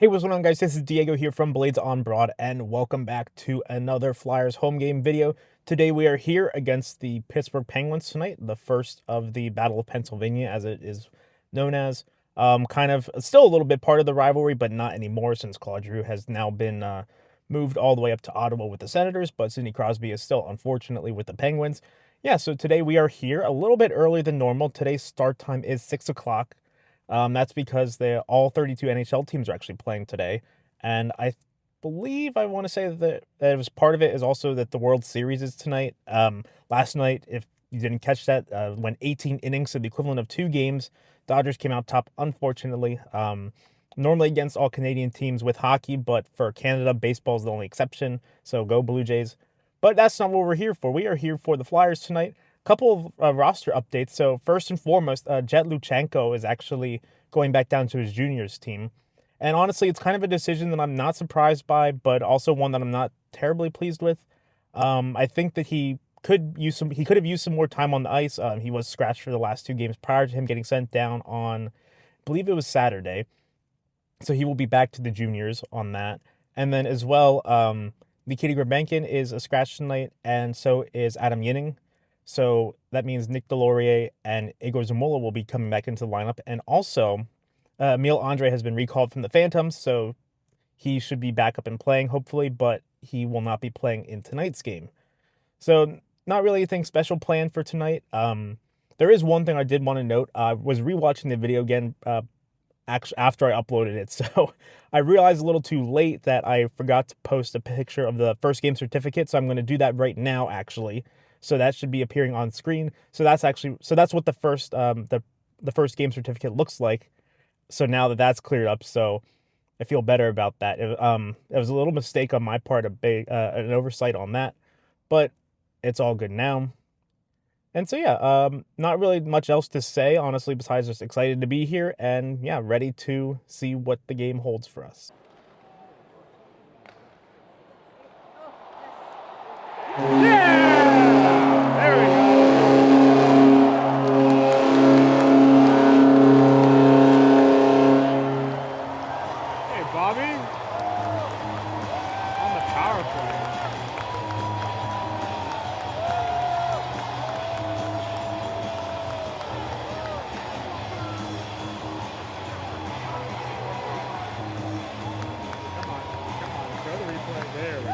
Hey, what's going on, guys? This is Diego here from Blades on Broad, and welcome back to another Flyers home game video. Today, we are here against the Pittsburgh Penguins tonight, the first of the Battle of Pennsylvania, as it is known as. Kind of still a little bit part of the rivalry, but not anymore since Claude Giroux has now been moved all the way up to Ottawa with the Senators, but Sidney Crosby is still, unfortunately, with the Penguins. Yeah, so today we are here a little bit earlier than normal. Today's start time is 6 o'clock. That's because all 32 NHL teams are actually playing today, and I believe I want to say that it was part of it is also that the World Series is tonight. Last night, if you didn't catch that, went 18 innings, so the equivalent of 2 games. Dodgers came out top, unfortunately. Normally against all Canadian teams with hockey, but for Canada, baseball is the only exception. So go Blue Jays. But that's not what we're here for. We are here for the Flyers tonight. Couple of roster updates. So first and foremost, Jet Luchenko is actually going back down to his juniors team. And honestly, it's kind of a decision that I'm not surprised by, but also one that I'm not terribly pleased with. I think that he could have used some more time on the ice. He was scratched for the last 2 games prior to him getting sent down on, I believe it was Saturday. So he will be back to the juniors on that. And then as well, Nikita Grabenkin is a scratch tonight, and so is Adam Yinning. So that means Nick Delorier and Igor Zamula will be coming back into the lineup. And also, Emil Andre has been recalled from the Phantoms, so he should be back up and playing, hopefully, but he will not be playing in tonight's game. So not really anything special planned for tonight. There is one thing I did want to note. I was rewatching the video again after I uploaded it. So I realized a little too late that I forgot to post a picture of the first game certificate. So I'm going to do that right now, actually. So that should be appearing on screen. So that's what the first game certificate looks like. So now that that's cleared up, so I feel better about that. It was a little mistake on my part, an oversight on that, but it's all good now. And so yeah, not really much else to say, honestly, besides just excited to be here and yeah, ready to see what the game holds for us. Yeah! There we go. Hey, Bobby. On the power play. Come on, show the replay. There we go.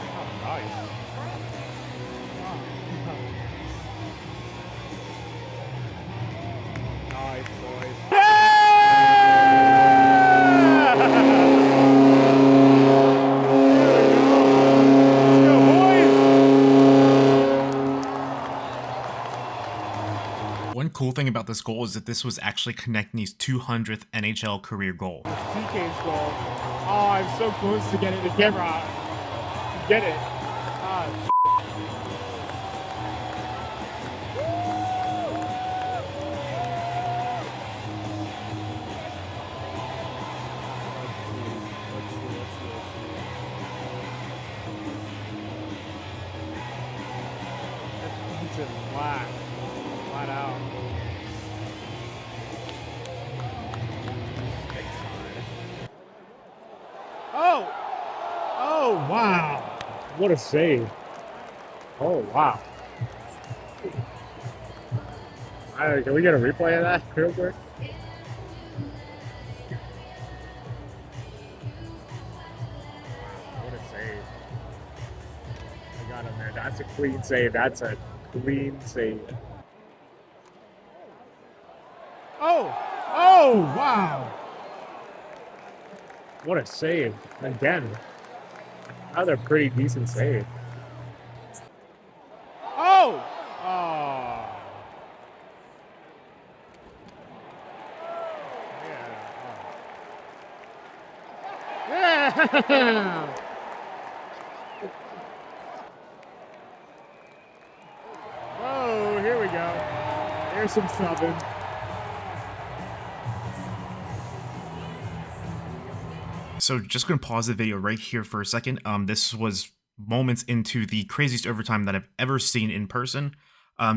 Oh, nice. Nice, boys. One cool thing about this goal is that this was actually Konechny's 200th NHL career goal. TK's goal. Oh, I'm so close to getting the camera to get it. Flat out. Oh! Oh, wow. What a save. Oh, wow. Can we get a replay of that real quick? What a save. I got him there. That's a clean save. That's a clean save. Oh! Oh, wow. What a save. Again. Another pretty decent save. Oh! Oh. Yeah. Oh, here we go. Here's some subbing. So just going to pause the video right here for a second. This was moments into the craziest overtime that I've ever seen in person.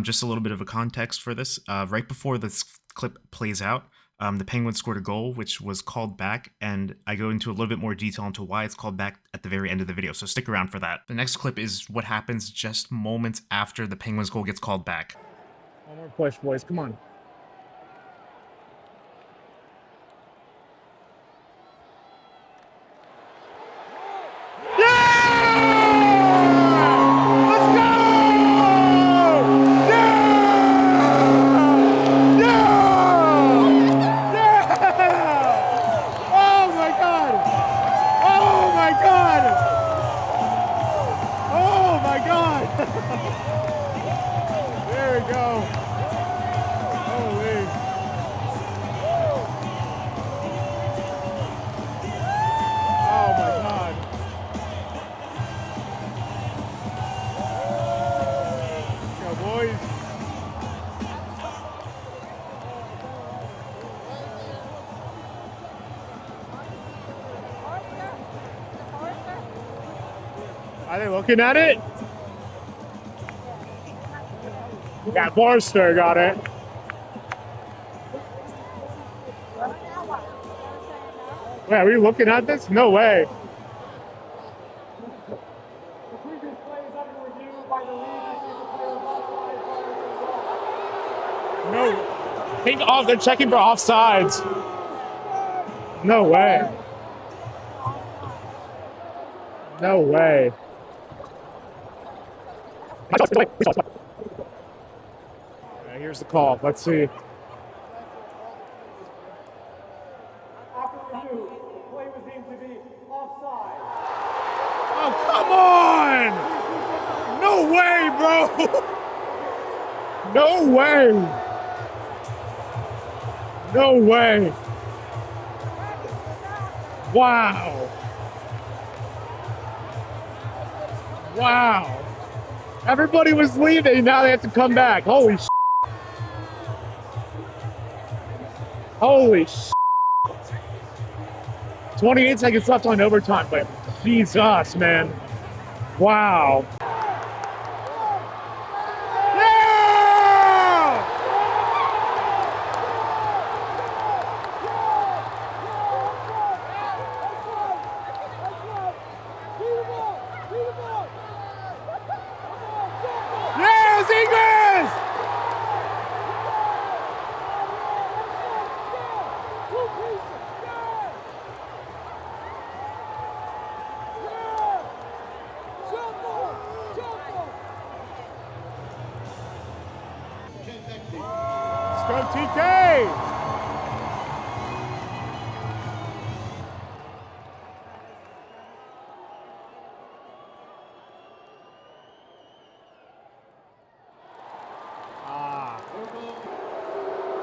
Just a little bit of a context for this. Right before this clip plays out, the Penguins scored a goal, which was called back, and I go into a little bit more detail into why it's called back at the very end of the video, so stick around for that. The next clip is what happens just moments after the Penguins goal gets called back. One more push, boys. Come on. There we go. Holy. Oh my God. Go, boys. Are they looking at it? Yeah, Forster got it. Wait, are we looking at this? No way. No. Take off. They're checking for offsides. No way. No way. Here's the call. Let's see. After review, the play was deemed to be offside. Oh, come on! No way, bro! No way! No way! Wow! Wow! Everybody was leaving, now they have to come back. Holy sh**. Holy sh**. 28 seconds left on overtime, but Jesus, man. Wow. Yes, Eagles! Let's go, TK!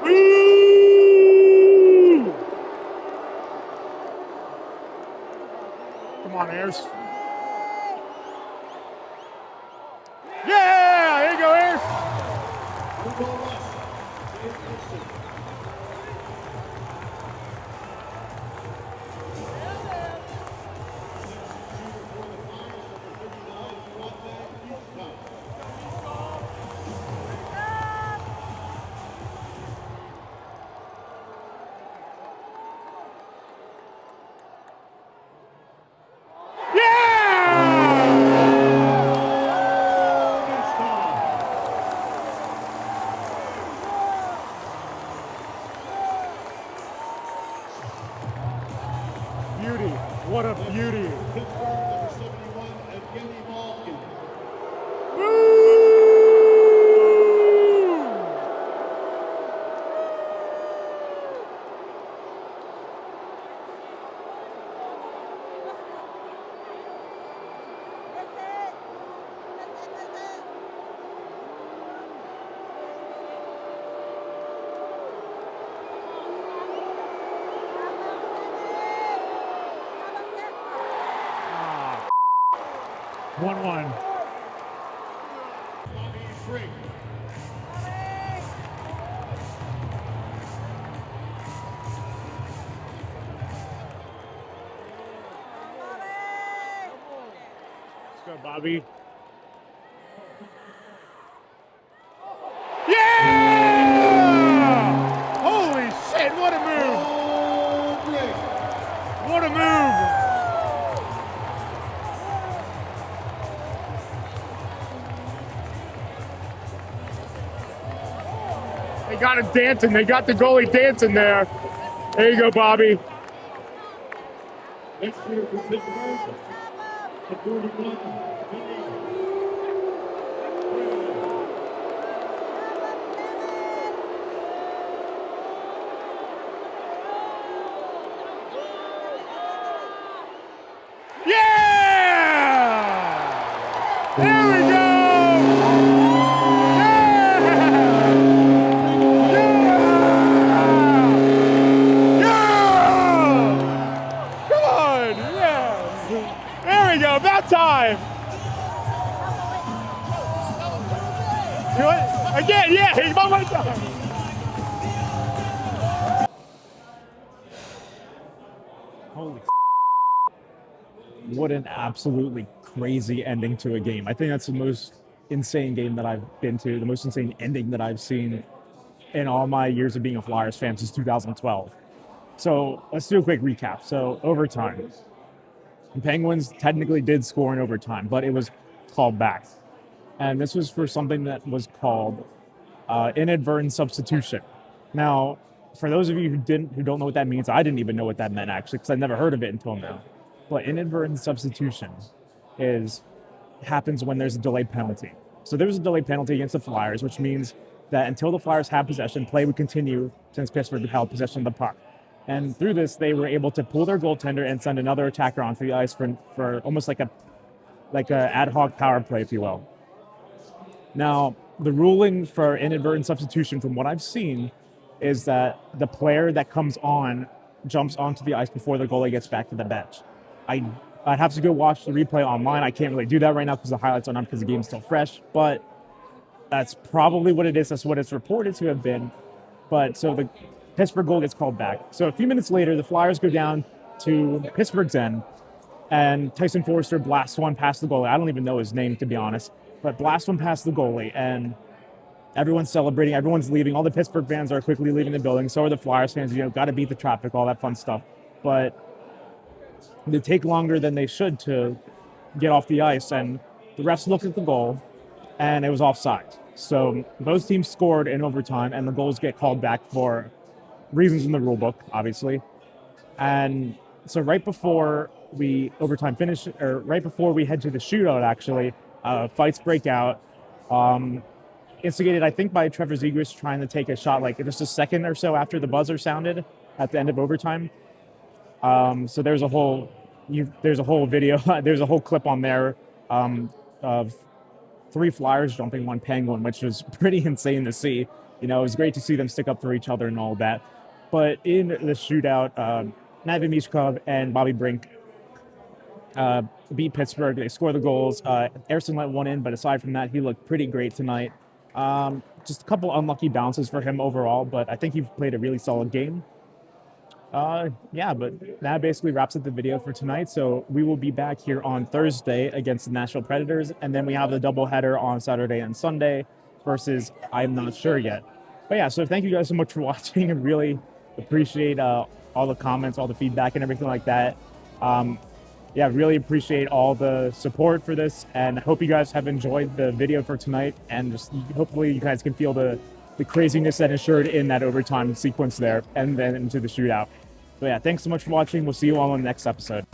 Woo! Come on, Ayers. Yeah! There you go, Ayers. Beauty. What a beauty. Ah, 1-1. Let's go, Bobby. They got it dancing. They got the goalie dancing there. There you go, Bobby. Next year from Pittsburgh, the 41, Yeah! There we go! About time. You know what? Again, yeah, he's about my time. Holy what an absolutely crazy ending to a game. I think that's the most insane game that I've been to, the most insane ending that I've seen in all my years of being a Flyers fan since 2012. So let's do a quick recap. So overtime. The Penguins technically did score in overtime, but it was called back. And this was for something that was called inadvertent substitution. Now, for those of you who don't know what that means, I didn't even know what that meant actually, because I never heard of it until now. But inadvertent substitution happens when there's a delayed penalty. So there was a delayed penalty against the Flyers, which means that until the Flyers have possession, play would continue since Pittsburgh held possession of the puck. And through this, they were able to pull their goaltender and send another attacker onto the ice for almost like a ad hoc power play, if you will. Now, the ruling for inadvertent substitution, from what I've seen, is that the player that comes on jumps onto the ice before the goalie gets back to the bench. I'd have to go watch the replay online. I can't really do that right now because the highlights aren't on because the game's still fresh, but that's probably what it is. That's what it's reported to have been. But so the Pittsburgh goal gets called back. So a few minutes later, the Flyers go down to Pittsburgh's end, and Tyson Foerster blasts one past the goalie. I don't even know his name, to be honest, but blasts one past the goalie, and everyone's celebrating. Everyone's leaving. All the Pittsburgh fans are quickly leaving the building. So are the Flyers fans. Got to beat the traffic, all that fun stuff. But they take longer than they should to get off the ice, and the refs look at the goal, and it was offside. So both teams scored in overtime, and the goals get called back for reasons in the rule book, obviously. And so right before we overtime finish, or right before we head to the shootout, actually, fights break out. Instigated, I think, by Trevor Zegras trying to take a shot like just a second or so after the buzzer sounded at the end of overtime. So there's a whole video, there's a whole clip on there of 3 Flyers jumping 1 Penguin, which was pretty insane to see. It was great to see them stick up for each other and all that. But in the shootout, Matvei Michkov and Bobby Brink beat Pittsburgh. They score the goals. Ersson let one in, but aside from that, he looked pretty great tonight. Just a couple unlucky bounces for him overall, but I think he played a really solid game. But that basically wraps up the video for tonight. So we will be back here on Thursday against the Nashville Predators, and then we have the doubleheader on Saturday and Sunday versus I'm not sure yet. But yeah, so thank you guys so much for watching. I really appreciate all the comments, all the feedback, and everything like that. Really appreciate all the support for this, and I hope you guys have enjoyed the video for tonight, and just hopefully you guys can feel the craziness that ensured in that overtime sequence there, and then into the shootout. But yeah, thanks so much for watching. We'll see you all on the next episode.